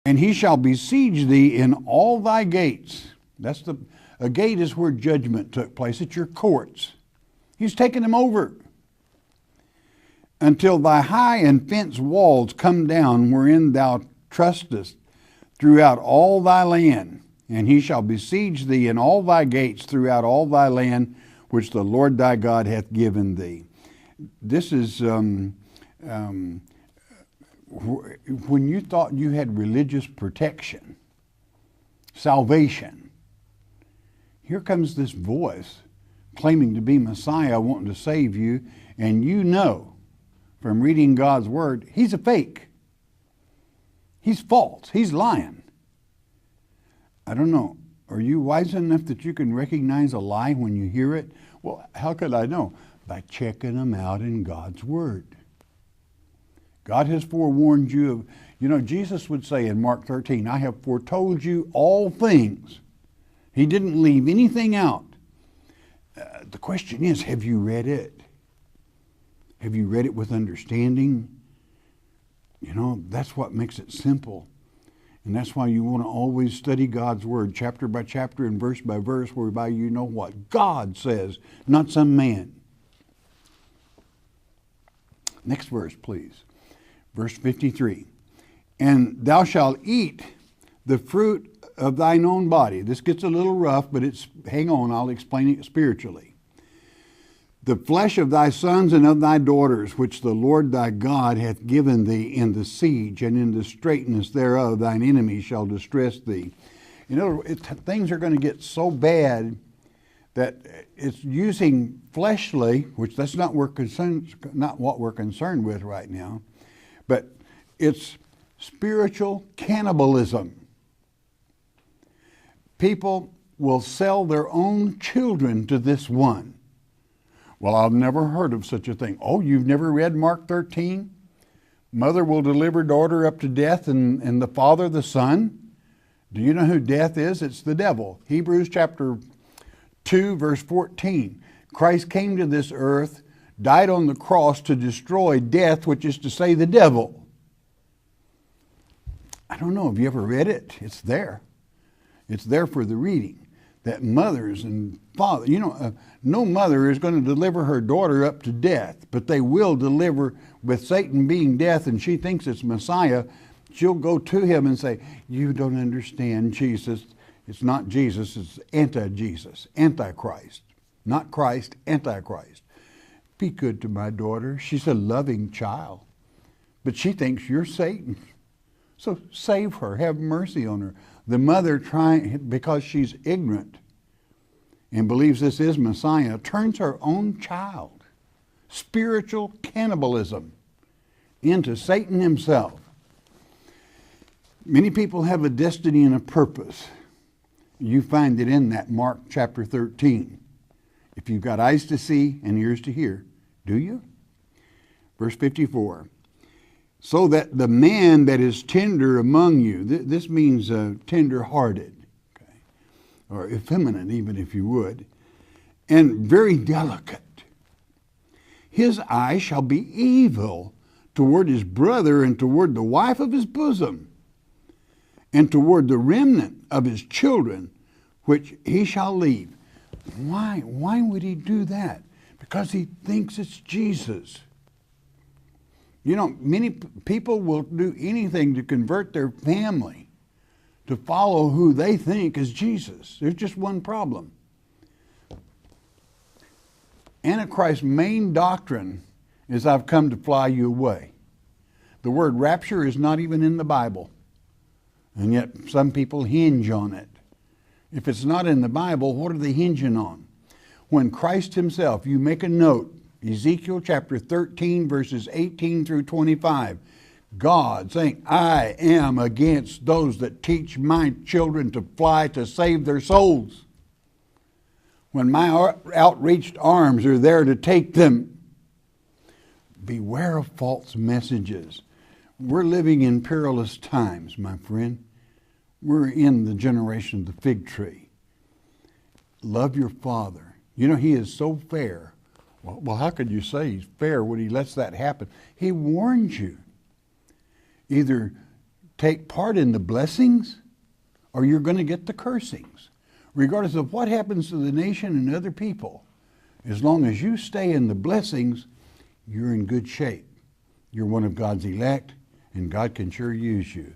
And he shall besiege thee in all thy gates. A gate is where judgment took place. It's your courts. He's taken them over. Until thy high and fenced walls come down, wherein thou trustest, throughout all thy land. And he shall besiege thee in all thy gates throughout all thy land, which the Lord thy God hath given thee. This is when you thought you had religious protection, salvation. Here comes this voice claiming to be Messiah, wanting to save you, and you know from reading God's word, he's a fake. He's false. He's lying. I don't know. Are you wise enough that you can recognize a lie when you hear it? Well, how could I know? By checking them out in God's word. God has forewarned you of, Jesus would say in Mark 13, I have foretold you all things. He didn't leave anything out. The question is, have you read it? Have you read it with understanding? That's what makes it simple. And that's why you want to always study God's word, chapter by chapter and verse by verse, whereby you know what God says, not some man. Next verse, please. Verse 53. And thou shalt eat the fruit of thine own body. This gets a little rough, but hang on, I'll explain it spiritually. The flesh of thy sons and of thy daughters, which the Lord thy God hath given thee in the siege, and in the straitness thereof thine enemies shall distress thee. Things are going to get so bad that it's using fleshly, which that's not what we're concerned with right now, but it's spiritual cannibalism. People will sell their own children to this one. Well, I've never heard of such a thing. Oh, you've never read Mark 13? Mother will deliver daughter up to death and the father the son. Do you know who death is? It's the devil. Hebrews chapter 2, verse 14. Christ came to this earth, died on the cross to destroy death, which is to say the devil. I don't know. Have you ever read it? It's there. It's there for the reading. That mothers and fathers, no mother is going to deliver her daughter up to death, but they will deliver, with Satan being death and she thinks it's Messiah, she'll go to him and say, you don't understand Jesus. It's not Jesus, it's anti-Jesus, antichrist. Not Christ, antichrist. Be good to my daughter. She's a loving child, but she thinks you're Satan. So save her, have mercy on her. The mother, because she's ignorant and believes this is Messiah, turns her own child, spiritual cannibalism, into Satan himself. Many people have a destiny and a purpose. You find it in that Mark chapter 13. If you've got eyes to see and ears to hear, do you? Verse 54. So that the man that is tender among you, this means tender-hearted, okay, or effeminate even if you would, and very delicate, his eye shall be evil toward his brother and toward the wife of his bosom, and toward the remnant of his children, which he shall leave. Why? Why would he do that? Because he thinks it's Jesus. Many people will do anything to convert their family to follow who they think is Jesus. There's just one problem. Antichrist's main doctrine is, I've come to fly you away. The word rapture is not even in the Bible, and yet some people hinge on it. If it's not in the Bible, what are they hinging on? When Christ himself, you make a note, Ezekiel chapter 13, verses 18 through 25. God saying, I am against those that teach my children to fly to save their souls, when my outreached arms are there to take them. Beware of false messages. We're living in perilous times, my friend. We're in the generation of the fig tree. Love your father. He is so fair. Well, how could you say he's fair when he lets that happen? He warns you. Either take part in the blessings or you're going to get the cursings. Regardless of what happens to the nation and other people, as long as you stay in the blessings, you're in good shape. You're one of God's elect, and God can sure use you.